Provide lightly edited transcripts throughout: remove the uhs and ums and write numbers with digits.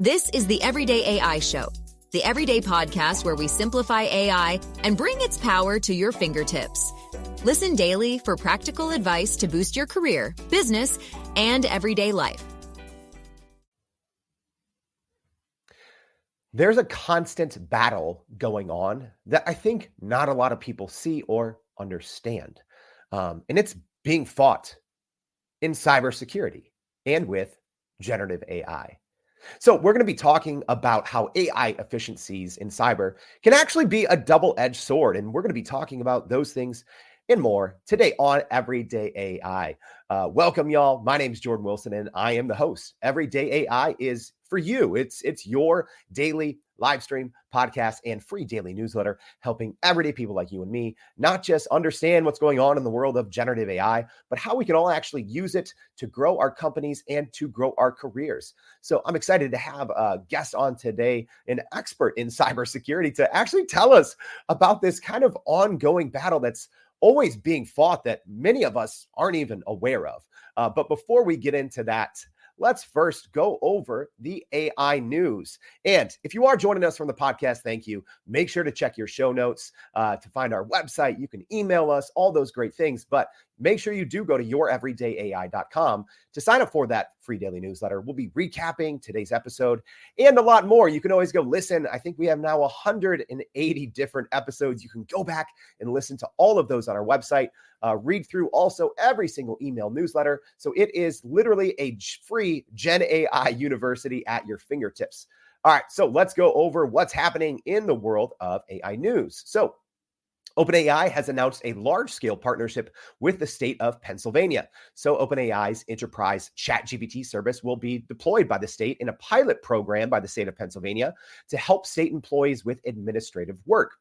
This is the Everyday AI Show, the everyday podcast where we simplify AI and bring its power to your fingertips. Listen daily for practical advice to boost your career, business, and everyday life. There's a constant battle going on that I think not a lot of people see or understand. And it's being fought in cybersecurity and with generative AI. So we're going to be talking about how AI efficiencies in cyber can actually be a double-edged sword. And we're going to be talking about those things and more today on Everyday AI. Welcome, y'all. My name is Jordan Wilson, and I am the host. Everyday AI is for you. It's your daily live stream, podcast, and free daily newsletter, helping everyday people like you and me not just understand what's going on in the world of generative AI, but how we can all actually use it to grow our companies and to grow our careers. So I'm excited to have a guest on today, an expert in cybersecurity, to actually tell us about this kind of ongoing battle that's always being fought that many of us aren't even aware of. But before we get into that, let's first go over the AI news. And if you are joining us from the podcast, thank you. Make sure to check your show notes to find our website. You can email us, all those great things. But make sure you do go to youreverydayai.com to sign up for that free daily newsletter. We'll be recapping today's episode and a lot more. You can always go listen. I think we have now 180 different episodes. You can go back and listen to all of those on our website. Read through also every single email newsletter. So it is literally a free GenAI university at your fingertips. All right, so let's go over what's happening in the world of AI news. So OpenAI has announced a large-scale partnership with the state of Pennsylvania. So OpenAI's enterprise ChatGPT service will be deployed by the state in a pilot program by the state of Pennsylvania to help state employees with administrative work.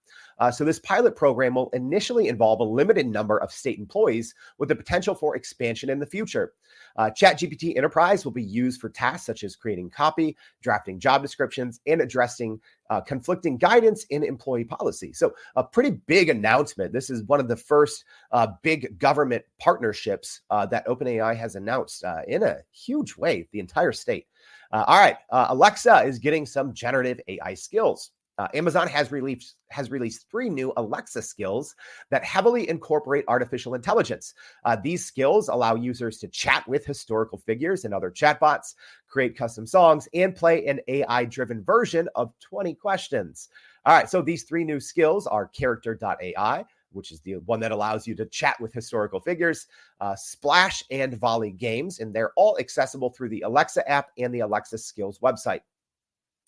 So this pilot program will initially involve a limited number of state employees with the potential for expansion in the future. ChatGPT Enterprise will be used for tasks such as creating copy, drafting job descriptions, and addressing conflicting guidance in employee policy. So a pretty big announcement. This is one of the first big government partnerships that OpenAI has announced in a huge way, the entire state. All right, Alexa is getting some generative AI skills. Amazon has released 3 new Alexa skills that heavily incorporate artificial intelligence. These skills allow users to chat with historical figures and other chatbots, create custom songs, and play an AI-driven version of 20 questions. All right, so these 3 new skills are character.ai, which is the one that allows you to chat with historical figures, Splash, and Volley games, and they're all accessible through the Alexa app and the Alexa skills website.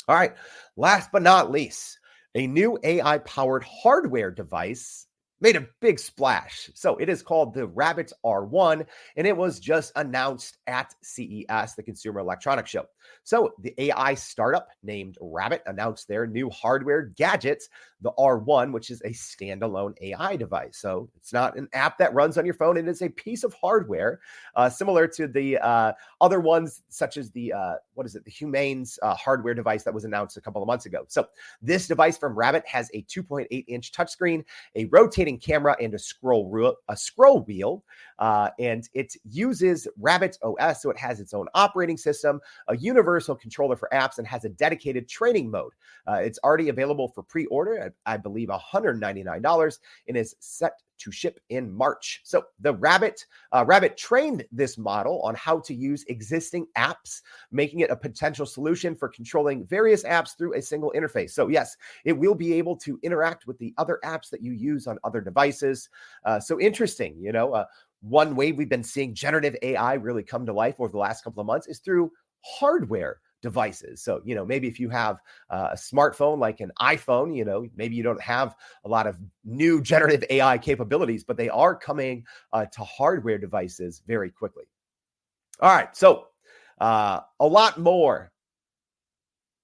All right, last but not least, a new AI-powered hardware device made a big splash. So it is called the Rabbit R1, and it was just announced at CES, the Consumer Electronics Show. So the AI startup named Rabbit announced their new hardware gadget, the R1, which is a standalone AI device. So it's not an app that runs on your phone. It is a piece of hardware similar to the other ones, such as the, the Humane's hardware device that was announced a couple of months ago. So this device from Rabbit has a 2.8-inch touchscreen, a rotating camera, and a scroll wheel. And it uses Rabbit OS, so it has its own operating system, a universal controller for apps, and has a dedicated training mode. It's already available for pre-order, I believe $199, and is set to ship in March. So the Rabbit trained this model on how to use existing apps, making it a potential solution for controlling various apps through a single interface. So yes, it will be able to interact with the other apps that you use on other devices. So interesting, one way we've been seeing generative AI really come to life over the last couple of months is through hardware devices. So, maybe if you have a smartphone like an iPhone, maybe you don't have a lot of new generative AI capabilities, but they are coming to hardware devices very quickly. All right. So a lot more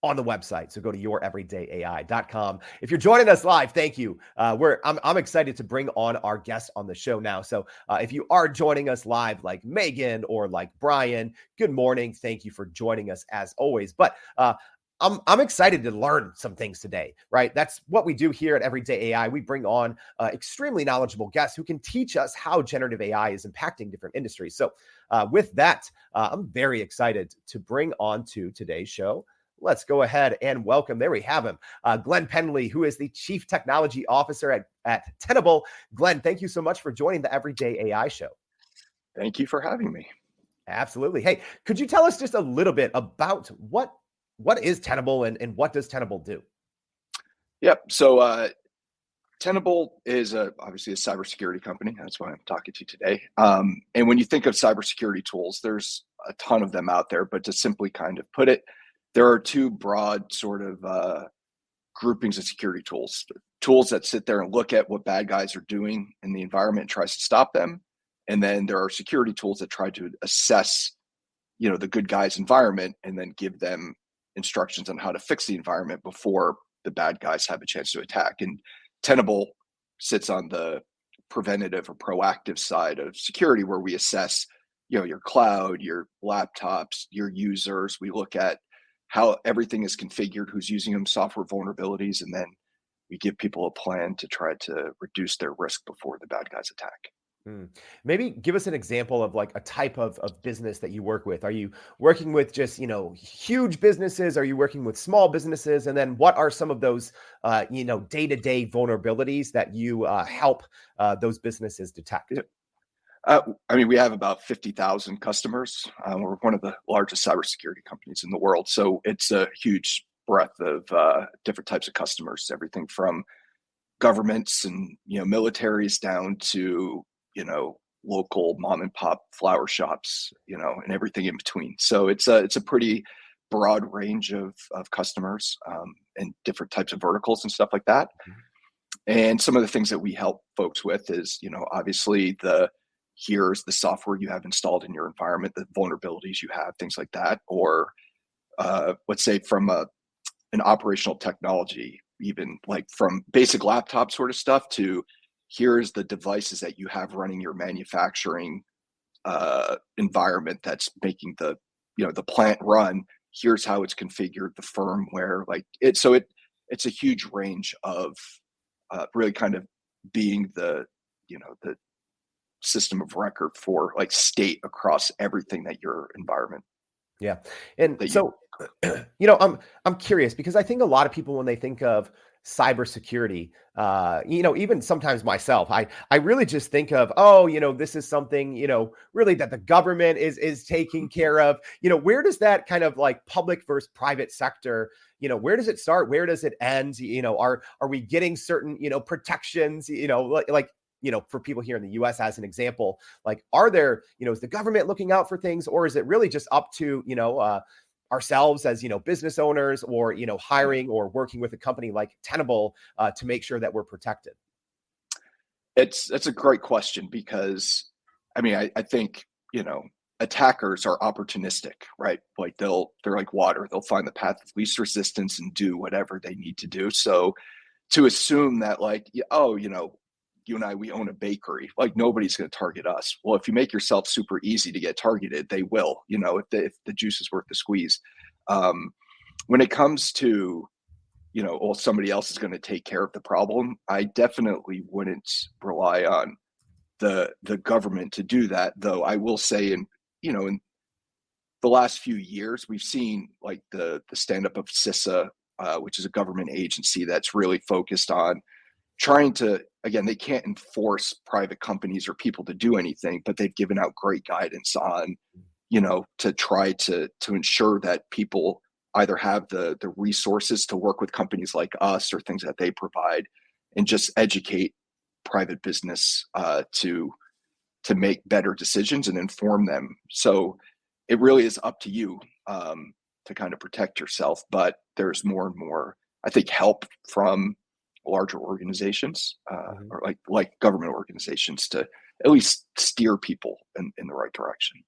on the website. So go to youreverydayai.com. If you're joining us live, thank you. I'm excited to bring on our guests on the show now. So if you are joining us live, like Megan or like Brian, good morning. Thank you for joining us as always. But I'm excited to learn some things today, right? That's what we do here at Everyday AI. We bring on extremely knowledgeable guests who can teach us how generative AI is impacting different industries. So with that, I'm very excited to bring on to today's show let's go ahead and welcome, there we have him, Glen Pendley, who is the Chief Technology Officer at Tenable. Glen, thank you so much for joining the Everyday AI Show. Thank you for having me. Absolutely. Hey, could you tell us just a little bit about what is Tenable and what does Tenable do? Yep. So Tenable is obviously a cybersecurity company. That's why I'm talking to you today. And when you think of cybersecurity tools, there's a ton of them out there. But to simply kind of put it, there are two broad sort of groupings of security tools. Tools that sit there and look at what bad guys are doing in the environment and tries to stop them. And then there are security tools that try to assess, the good guys' environment and then give them instructions on how to fix the environment before the bad guys have a chance to attack. And Tenable sits on the preventative or proactive side of security, where we assess, your cloud, your laptops, your users. We look at how everything is configured, who's using them, software vulnerabilities, and then we give people a plan to try to reduce their risk before the bad guys attack. Maybe give us an example of like a type of business that you work with. Are you working with just, huge businesses? Are you working with small businesses? And then what are some of those, day-to-day vulnerabilities that you help those businesses detect? We have about 50,000 customers. We're one of the largest cybersecurity companies in the world. So it's a huge breadth of different types of customers, everything from governments and, militaries down to, local mom and pop flower shops, and everything in between. So it's a pretty broad range of customers and different types of verticals and stuff like that. Mhm. And some of the things that we help folks with is, obviously here's the software you have installed in your environment, the vulnerabilities you have, things like that. Or let's say from an operational technology, even like from basic laptop sort of stuff to here's the devices that you have running your manufacturing environment that's making the plant run. Here's how it's configured, the firmware, it's a huge range of really kind of being the system of record for like state across everything that your environment. Yeah. And so, I'm curious because I think a lot of people, when they think of cybersecurity, even sometimes myself, I really just think of, this is something, really that the government is taking care of. Where does that kind of like public versus private sector, where does it start? Where does it end? Are we getting certain, protections, for people here in the US as an example, like, are there, is the government looking out for things, or is it really just up to, ourselves as, business owners or, hiring or working with a company like Tenable to make sure that we're protected? That's a great question because, I think, attackers are opportunistic, right? Like they're like water. They'll find the path of least resistance and do whatever they need to do. So to assume that you and I, we own a bakery, like nobody's going to target us. Well, if you make yourself super easy to get targeted, they will, if the juice is worth the squeeze. When it comes to, somebody else is going to take care of the problem, I definitely wouldn't rely on the government to do that. Though I will say in the last few years, we've seen like the stand up of CISA, which is a government agency that's really focused on trying to, again, they can't enforce private companies or people to do anything, but they've given out great guidance on, to try to ensure that people either have the resources to work with companies like us or things that they provide, and just educate private business to make better decisions and inform them. So it really is up to you to kind of protect yourself, but there's more and more, I think, help from larger organizations or like government organizations to at least steer people in the right direction.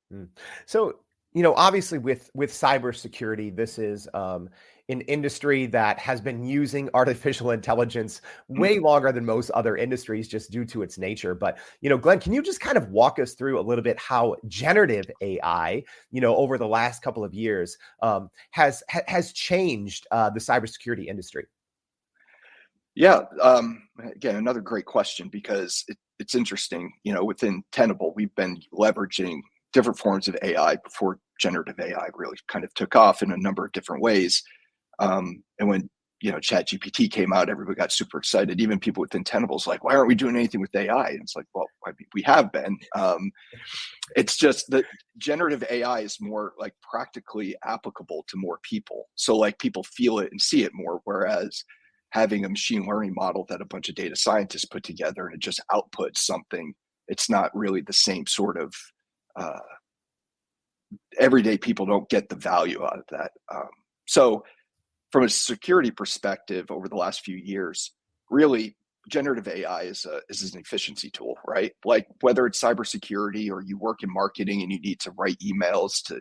So, obviously with cybersecurity, this is an industry that has been using artificial intelligence way longer than most other industries just due to its nature. But, Glen, can you just kind of walk us through a little bit how generative AI, over the last couple of years has changed the cybersecurity industry? Yeah. Again, another great question because it's interesting. Within Tenable, we've been leveraging different forms of AI before generative AI really kind of took off in a number of different ways. And when ChatGPT came out, everybody got super excited. Even people within Tenable's like, why aren't we doing anything with AI? And it's like, well, I mean, we have been. It's just that generative AI is more like practically applicable to more people. So like people feel it and see it more, whereas having a machine learning model that a bunch of data scientists put together and it just outputs something, it's not really the same sort of everyday people don't get the value out of that. So from a security perspective, over the last few years, really generative AI is an efficiency tool, right? Like whether it's cybersecurity or you work in marketing and you need to write emails to,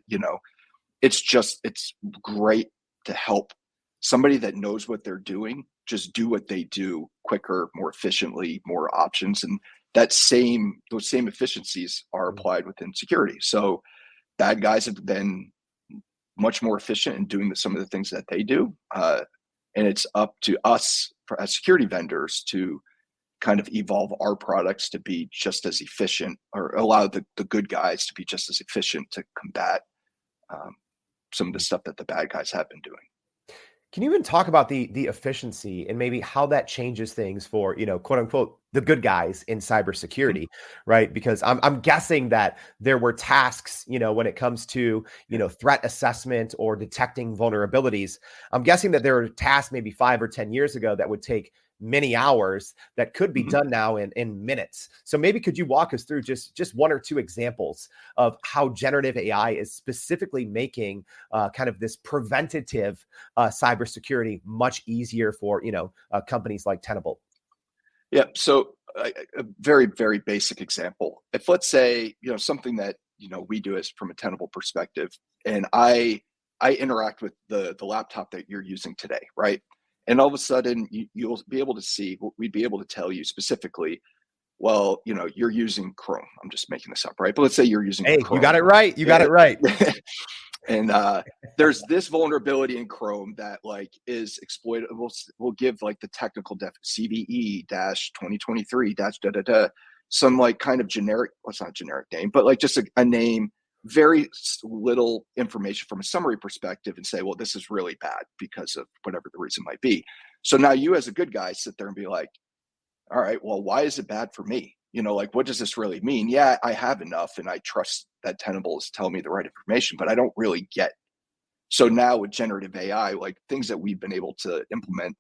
it's great to help somebody that knows what they're doing just do what they do quicker, more efficiently, more options. And those same efficiencies are applied within security. So bad guys have been much more efficient in doing some of the things that they do. And it's up to us as security vendors to kind of evolve our products to be just as efficient, or allow the good guys to be just as efficient to combat some of the stuff that the bad guys have been doing. Can you even talk about the efficiency and maybe how that changes things for, quote unquote, the good guys in cybersecurity, right? Because I'm guessing that there were tasks, when it comes to, threat assessment or detecting vulnerabilities. I'm guessing that there were tasks maybe 5 or 10 years ago that would take many hours that could be done now in minutes. So maybe could you walk us through just one or two examples of how generative AI is specifically making kind of this preventative cybersecurity much easier for, companies like Tenable? Yeah. So a very, very basic example. If let's say, something that, we do as from a Tenable perspective, and I interact with the laptop that you're using today, right? And all of a sudden you'll be able to see, we'd be able to tell you specifically, well, you're using Chrome. I'm just making this up, right? But let's say you're using Chrome. You got it right. You got it right. And there's this vulnerability in Chrome that like is exploited. We'll give like the technical CVE-2023- da da da, some like kind of generic, well, it's not a generic name, but like just a name, very little information from a summary perspective, and say, well, this is really bad because of whatever the reason might be. So now you as a good guy sit there and be like, all right, well, why is it bad for me? Like, what does this really mean? Yeah, I have enough and I trust that Tenable is telling me the right information, but I don't really get. So now with generative AI, like things that we've been able to implement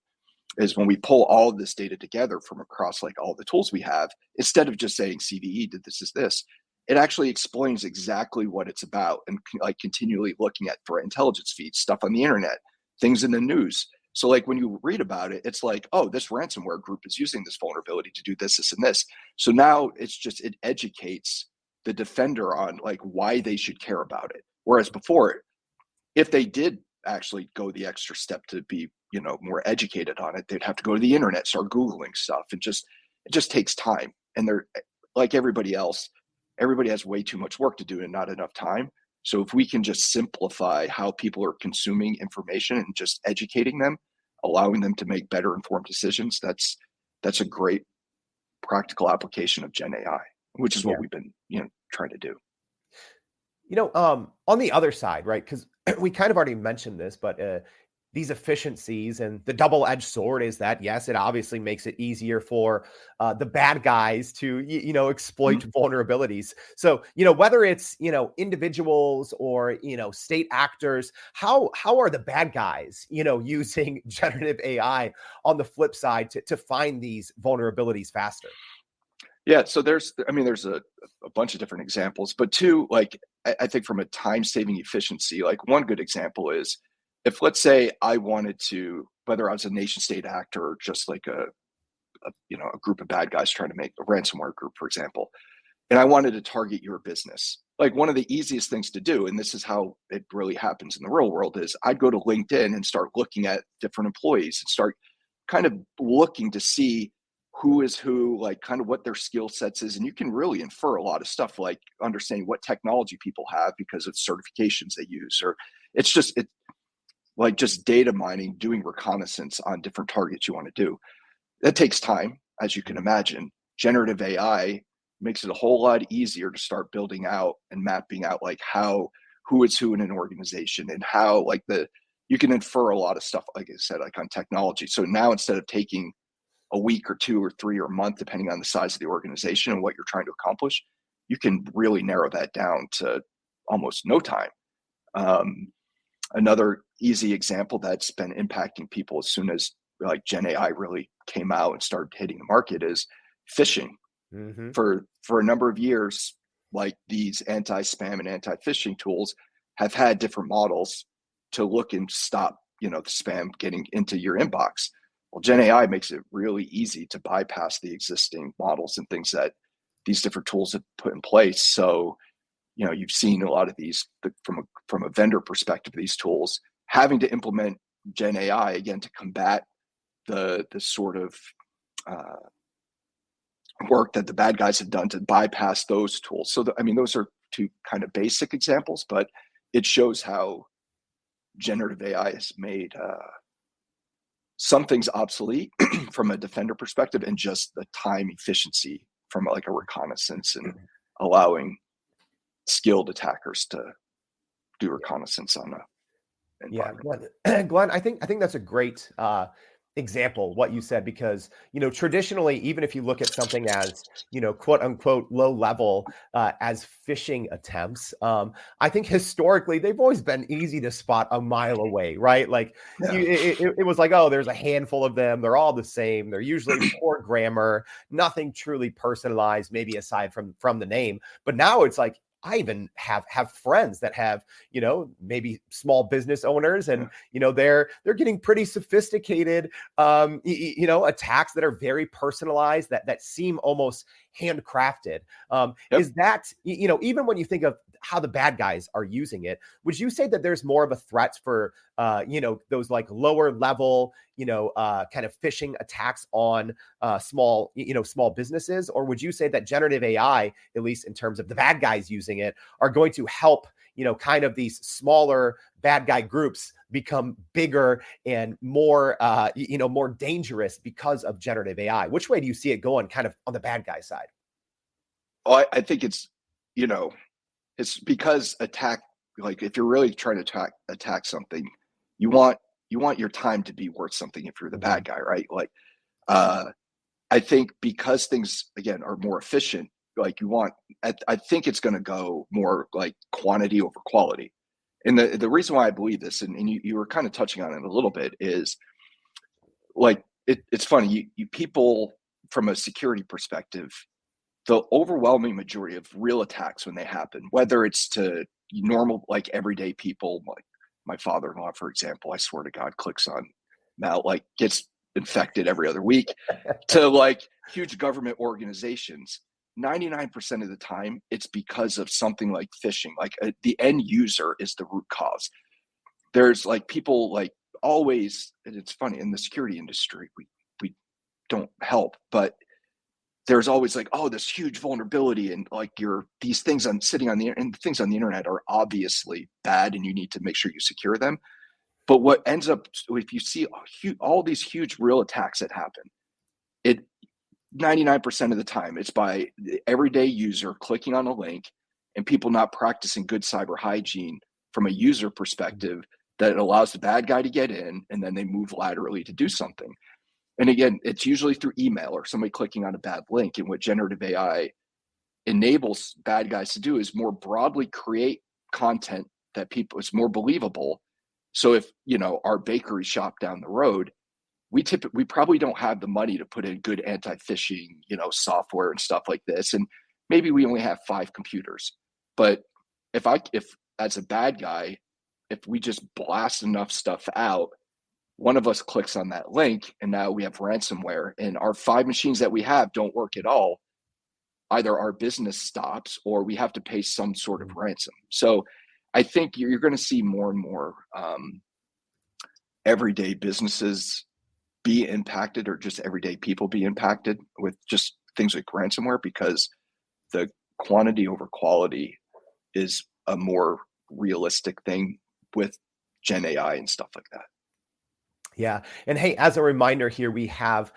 is when we pull all of this data together from across like all the tools we have, instead of just saying CVE did this is this, it actually explains exactly what it's about, and like continually looking at threat intelligence feeds, stuff on the internet, things in the news. So like when you read about it, it's like, oh, this ransomware group is using this vulnerability to do this, this, and this. So now it educates the defender on like why they should care about it. Whereas before, if they did actually go the extra step to be, more educated on it, they'd have to go to the internet, start Googling stuff. It just takes time. And they're like everybody else, everybody has way too much work to do and not enough time. So if we can just simplify how people are consuming information and just educating them, allowing them to make better informed decisions, that's a great practical application of Gen AI, which is what we've been, trying to do. On the other side, right? Because we kind of already mentioned this, but these efficiencies and the double-edged sword is that, yes, it obviously makes it easier for the bad guys to, exploit vulnerabilities. So, whether it's, individuals or, state actors, how are the bad guys, using generative AI on the flip side to find these vulnerabilities faster? Yeah, so there's a bunch of different examples, but two, like I think from a time-saving efficiency, like one good example is if let's say I wanted to, whether I was a nation state actor or just like a group of bad guys trying to make a ransomware group, for example, and I wanted to target your business, like one of the easiest things to do, and this is how it really happens in the real world, is I'd go to LinkedIn and start looking at different employees and start kind of looking to see who is who, like kind of what their skill sets is. And you can really infer a lot of stuff, like understanding what technology people have because of certifications they use, or it's like just data mining, doing reconnaissance on different targets you want to do. That takes time, as you can imagine. Generative AI makes it a whole lot easier to start building out and mapping out like who is who in an organization, and how like the you can infer a lot of stuff, like I said, like on technology. So now instead of taking a week or 2 or 3 or a month, depending on the size of the organization and what you're trying to accomplish, you can really narrow that down to almost no time. Another easy example that's been impacting people as soon as like GenAI really came out and started hitting the market is phishing. Mm-hmm. For a number of years, like these anti-spam and anti-phishing tools have had different models to look and stop, the spam getting into your inbox. Well, GenAI makes it really easy to bypass the existing models and things that these different tools have put in place. So, you've seen a lot of these from a vendor perspective, these tools having to implement GenAI again to combat the sort of work that the bad guys have done to bypass those tools. So, those are two kind of basic examples, but it shows how generative AI has made some things obsolete from a defender perspective, and just the time efficiency from like a reconnaissance and allowing skilled attackers to do reconnaissance on a environment. Yeah, Glenn, I think that's a great example, what you said, because traditionally, even if you look at something as quote unquote low level as phishing attempts, I think historically they've always been easy to spot a mile away, right? Like it was like, oh, there's a handful of them, they're all the same, they're usually poor grammar, nothing truly personalized, maybe aside from the name. But now it's like, I even have friends that have, maybe small business owners, and, they're getting pretty sophisticated, attacks that are very personalized, that seem almost handcrafted. Is that, even when you think of how the bad guys are using it, would you say that there's more of a threat for, those like lower level, kind of phishing attacks on small businesses? Or would you say that generative AI, at least in terms of the bad guys using it, are going to help, kind of these smaller bad guy groups become bigger and more, more dangerous because of generative AI? Which way do you see it going kind of on the bad guy side? Oh, I think it's, it's because like if you're really trying to attack something, you want your time to be worth something if you're the bad guy, right? Like, I think because things again are more efficient, like I think it's going to go more like quantity over quality. And the reason why I believe this, and you were kind of touching on it a little bit, is like, it's funny, you people from a security perspective, the overwhelming majority of real attacks when they happen, whether it's to normal, like everyday people, like my father-in-law, for example, I swear to God, clicks on now, like gets infected every other week, to like huge government organizations, 99% of the time, it's because of something like phishing. Like the end user is the root cause. There's like people like always, and it's funny, in the security industry, we don't help, but there's always like, oh, this huge vulnerability, and like these things sitting on the internet are obviously bad, and you need to make sure you secure them. But what ends up, if you see all these huge real attacks that happen, 99% of the time, it's by the everyday user clicking on a link and people not practicing good cyber hygiene from a user perspective, that allows the bad guy to get in, and then they move laterally to do something. And again, it's usually through email or somebody clicking on a bad link. And what generative AI enables bad guys to do is more broadly create content that it's more believable. So if, our bakery shop down the road, we probably don't have the money to put in good anti-phishing, software and stuff like this. And maybe we only have 5 computers. But if as a bad guy, if we just blast enough stuff out, one of us clicks on that link, and now we have ransomware, and our 5 machines that we have don't work at all. Either our business stops or we have to pay some sort of ransom. So I think you're going to see more and more everyday businesses be impacted, or just everyday people be impacted with just things like ransomware, because the quantity over quality is a more realistic thing with Gen AI and stuff like that. Yeah. And hey, as a reminder here, we have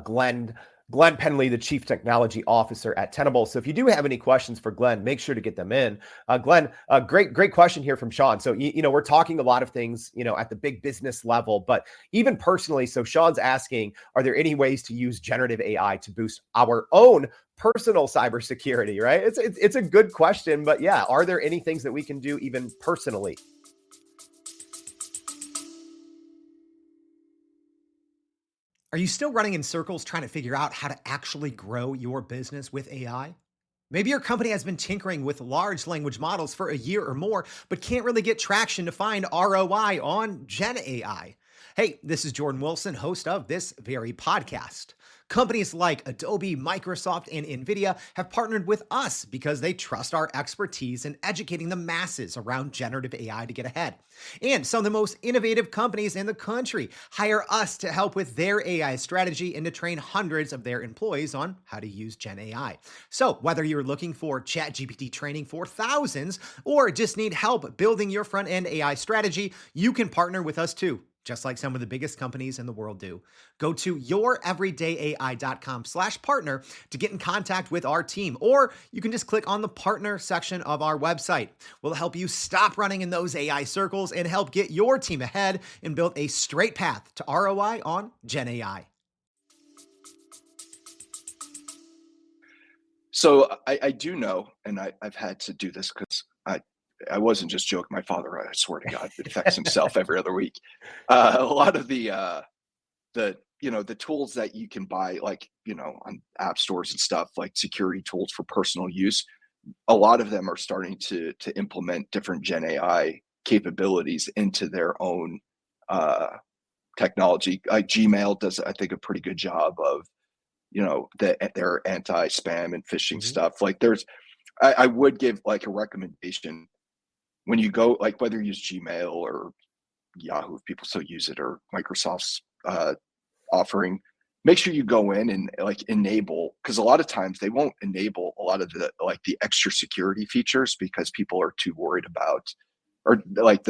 Glen Glen Pendley, the Chief Technology Officer at Tenable. So if you do have any questions for Glen, make sure to get them in. Glen, great question here from Sean. So, we're talking a lot of things, at the big business level, but even personally. So Sean's asking, are there any ways to use generative AI to boost our own personal cybersecurity, right? It's a good question, but yeah, are there any things that we can do even personally? Are you still running in circles trying to figure out how to actually grow your business with AI? Maybe your company has been tinkering with large language models for a year or more, but can't really get traction to find ROI on GenAI. Hey, this is Jordan Wilson, host of this very podcast. Companies like Adobe, Microsoft, and NVIDIA have partnered with us because they trust our expertise in educating the masses around generative AI to get ahead. And some of the most innovative companies in the country hire us to help with their AI strategy and to train hundreds of their employees on how to use GenAI. So whether you're looking for ChatGPT training for thousands or just need help building your front-end AI strategy, you can partner with us too, just like some of the biggest companies in the world do. Go to youreverydayai.com/partner to get in contact with our team, or you can just click on the partner section of our website. We'll help you stop running in those AI circles and help get your team ahead and build a straight path to ROI on GenAI. So I do know, and I've had to do this because I wasn't just joking. My father, I swear to God, infects himself every other week. A lot of the tools that you can buy, like, on app stores and stuff, like security tools for personal use, a lot of them are starting to implement different Gen AI capabilities into their own technology. Like Gmail does, I think, a pretty good job of, their anti-spam and phishing stuff. Like I would give like a recommendation when you go, like whether you use Gmail or Yahoo, if people still use it, or Microsoft's offering, make sure you go in and like enable, because a lot of times they won't enable a lot of the extra security features because people are too worried about, or like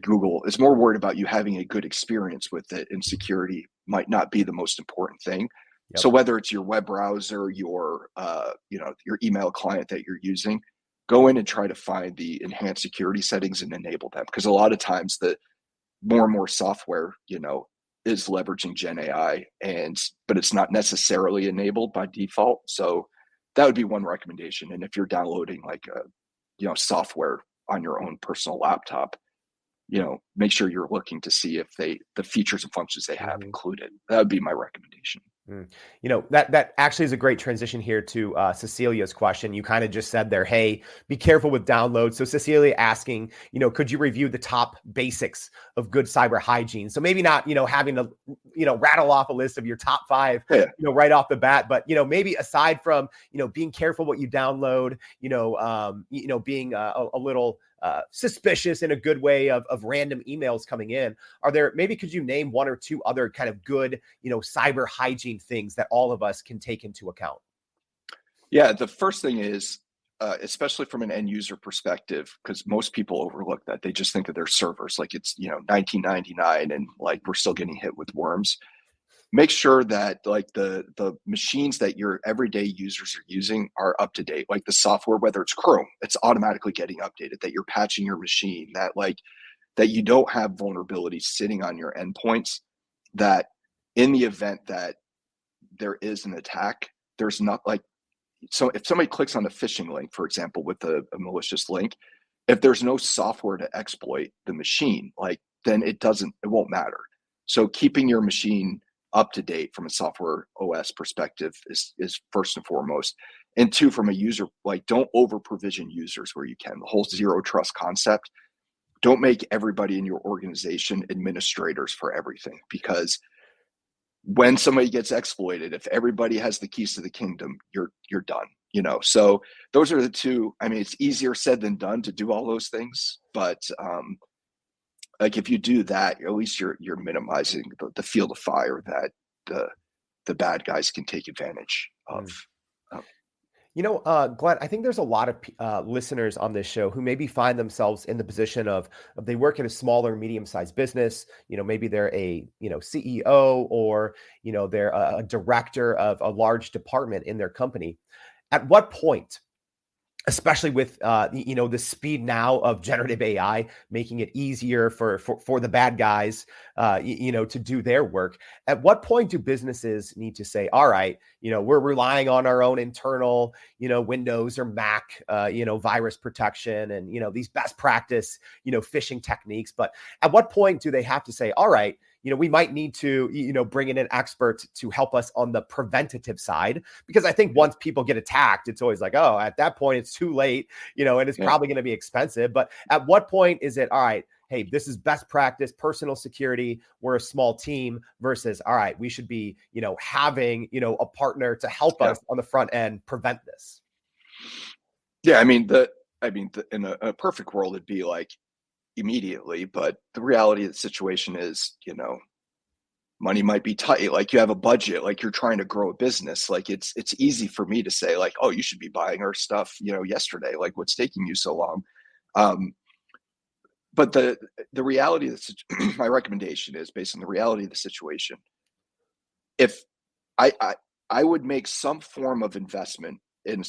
Google is more worried about you having a good experience with it, and security might not be the most important thing. Yep. So whether it's your web browser, your your email client that you're using, go in and try to find the enhanced security settings and enable them, because a lot of times the more and more software is leveraging Gen AI, but it's not necessarily enabled by default. So that would be one recommendation. And if you're downloading like software on your own personal laptop, make sure you're looking to see if the features and functions they have included. That would be my recommendation. That actually is a great transition here to Cecilia's question. You kind of just said there, hey, be careful with downloads. So Cecilia asking, could you review the top basics of good cyber hygiene? So maybe not, having to, rattle off a list of your top 5, right off the bat, but, maybe aside from, being careful what you download, being a little suspicious in a good way of random emails coming in. Could you name 1 or 2 other kind of good, cyber hygiene things that all of us can take into account? Yeah, the first thing is, especially from an end user perspective, because most people overlook that. They just think of their servers like it's 1999 and like we're still getting hit with worms. Make sure that like the machines that your everyday users are using are up to date. Like the software, whether it's Chrome, it's automatically getting updated, that you're patching your machine, that you don't have vulnerabilities sitting on your endpoints, that in the event that there is an attack, there's not so if somebody clicks on a phishing link, for example, with a malicious link, if there's no software to exploit the machine, then it won't matter. So keeping your machine up to date from a software OS perspective is first and foremost. And 2, from a user, don't over provision users where you can. The whole zero trust concept. Don't make everybody in your organization administrators for everything, because when somebody gets exploited, if everybody has the keys to the kingdom, you're done. So those are the 2. I mean, it's easier said than done to do all those things, but if you do that, at least you're minimizing the field of fire that the bad guys can take advantage of. Glenn, I think there's a lot of listeners on this show who maybe find themselves in the position of they work in a smaller, medium-sized business. Maybe they're a CEO, or they're a director of a large department in their company. At what point, especially with the speed now of generative AI, making it easier for the bad guys, to do their work. At what point do businesses need to say, all right, we're relying on our own internal, Windows or Mac, virus protection and, these best practice, phishing techniques. But at what point do they have to say, all right, we might need to, bring in an expert to help us on the preventative side? Because I think once people get attacked, it's always like, oh, at that point, it's too late, and it's probably going to be expensive. But at what point is it, all right, hey, this is best practice, personal security, we're a small team, versus, all right, we should be, having, a partner to help us on the front end prevent this? Yeah, in a perfect world, it'd be like immediately, but the reality of the situation is, money might be tight. Like, you have a budget, like you're trying to grow a business. Like, it's easy for me to say, like, oh, you should be buying our stuff, yesterday. Like, what's taking you so long? But the reality of my recommendation is based on the reality of the situation. If I would make some form of investment in,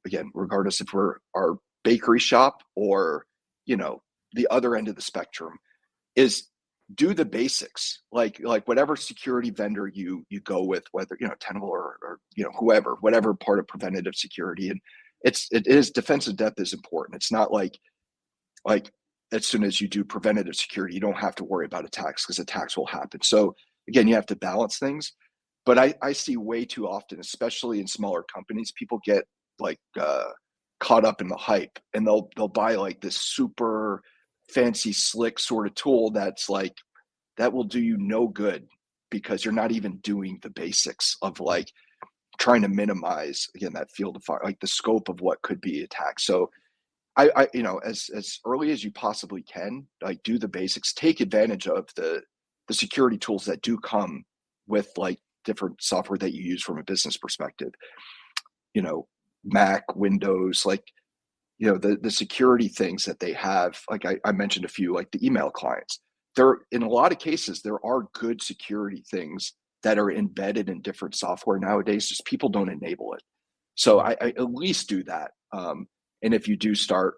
again, regardless if we're our bakery shop or, the other end of the spectrum, is do the basics, like whatever security vendor you go with, whether Tenable or whoever, whatever part of preventative security. And it is defensive depth is important. It's not like as soon as you do preventative security, you don't have to worry about attacks, because attacks will happen. So again, you have to balance things. But I see way too often, especially in smaller companies, people get caught up in the hype, and they'll buy like this super fancy, slick sort of tool that's like, that will do you no good, because you're not even doing the basics of like trying to minimize, again, that field of fire, like the scope of what could be attacked. So I as early as you possibly can, like, do the basics, take advantage of the security tools that do come with like different software that you use from a business perspective, Mac, Windows, like, the security things that they have. Like I mentioned a few, like the email clients. There, in a lot of cases, there are good security things that are embedded in different software nowadays. Just people don't enable it. So I at least do that. And if you do start,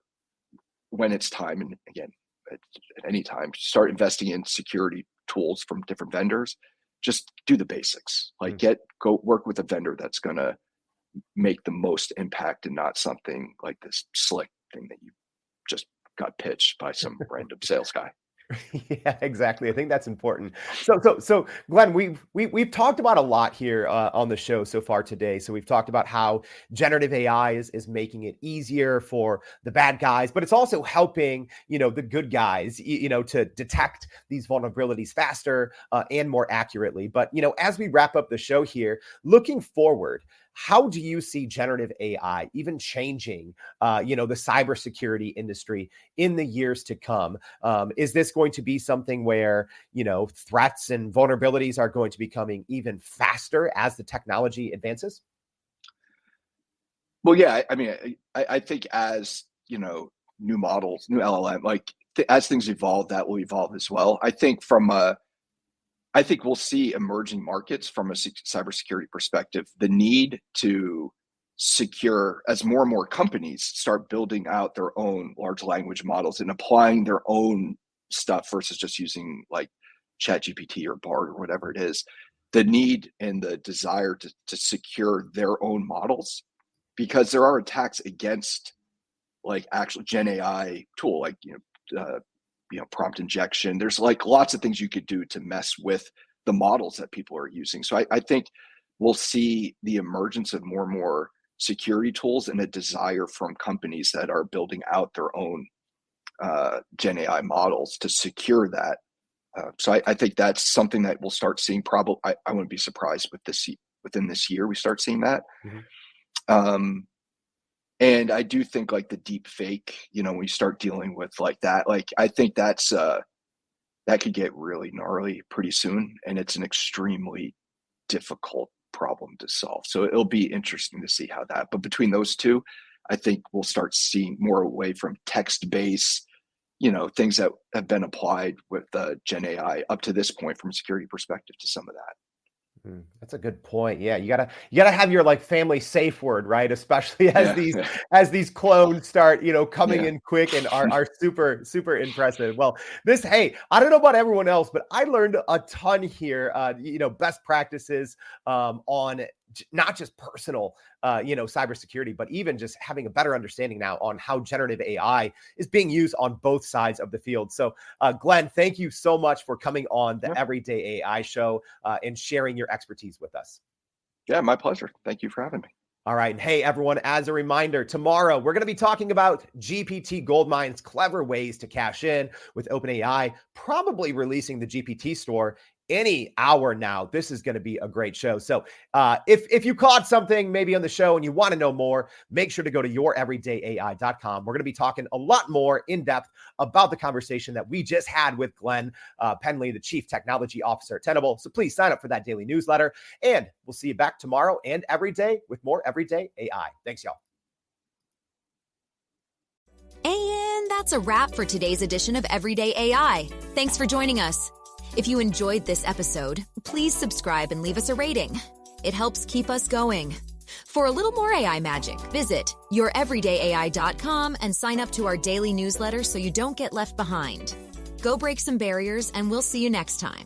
when it's time, and again, at any time, start investing in security tools from different vendors, just do the basics. Like, go work with a vendor that's going to make the most impact, and not something like this slick thing that you just got pitched by some random sales guy. Yeah, exactly. I think that's important. So Glenn, we've talked about a lot here on the show so far today. So we've talked about how generative AI is making it easier for the bad guys, but it's also helping, the good guys, to detect these vulnerabilities faster and more accurately. But, as we wrap up the show here, looking forward, how do you see generative AI even changing, the cybersecurity industry in the years to come? Is this going to be something where, threats and vulnerabilities are going to be coming even faster as the technology advances? Well, yeah, I think as, new models, new LLM, like as things evolve, that will evolve as well. I think we'll see emerging markets from a cybersecurity perspective, the need to secure, as more and more companies start building out their own large language models and applying their own stuff versus just using like ChatGPT or BART or whatever it is, the need and the desire to secure their own models, because there are attacks against like actual GenAI tool, like, prompt injection. There's like lots of things you could do to mess with the models that people are using. So I think we'll see the emergence of more and more security tools and a desire from companies that are building out their own Gen AI models to secure that. So I think that's something that we'll start seeing. Probably, I wouldn't be surprised within this year we start seeing that. Mm-hmm. And I do think like the deep fake, when you start dealing with like that, like I think that's that could get really gnarly pretty soon, and it's an extremely difficult problem to solve. So it'll be interesting to see how that, but between those two, I think we'll start seeing more away from text-based, things that have been applied with GenAI up to this point from a security perspective to some of that. That's a good point. Yeah, you gotta have your like family safe word, right? Especially as these clones start, coming in quick and are super super impressive. Well, hey, I don't know about everyone else, but I learned a ton here. Best practices on not just personal, cybersecurity, but even just having a better understanding now on how generative AI is being used on both sides of the field. So, Glen, thank you so much for coming on the Everyday AI Show and sharing your expertise with us. Yeah, my pleasure. Thank you for having me. All right. And hey, everyone, as a reminder, tomorrow we're going to be talking about GPT Goldmine's clever ways to cash in with OpenAI, probably releasing the GPT store any hour now. This is going to be a great show. So if you caught something maybe on the show and you want to know more, make sure to go to youreverydayai.com. We're going to be talking a lot more in depth about the conversation that we just had with Glen Pendley, the Chief Technology Officer at Tenable. So please sign up for that daily newsletter, and we'll see you back tomorrow and every day with more Everyday AI. Thanks, y'all. And that's a wrap for today's edition of Everyday AI. Thanks for joining us. If you enjoyed this episode, please subscribe and leave us a rating. It helps keep us going. For a little more AI magic, visit youreverydayai.com and sign up to our daily newsletter so you don't get left behind. Go break some barriers, and we'll see you next time.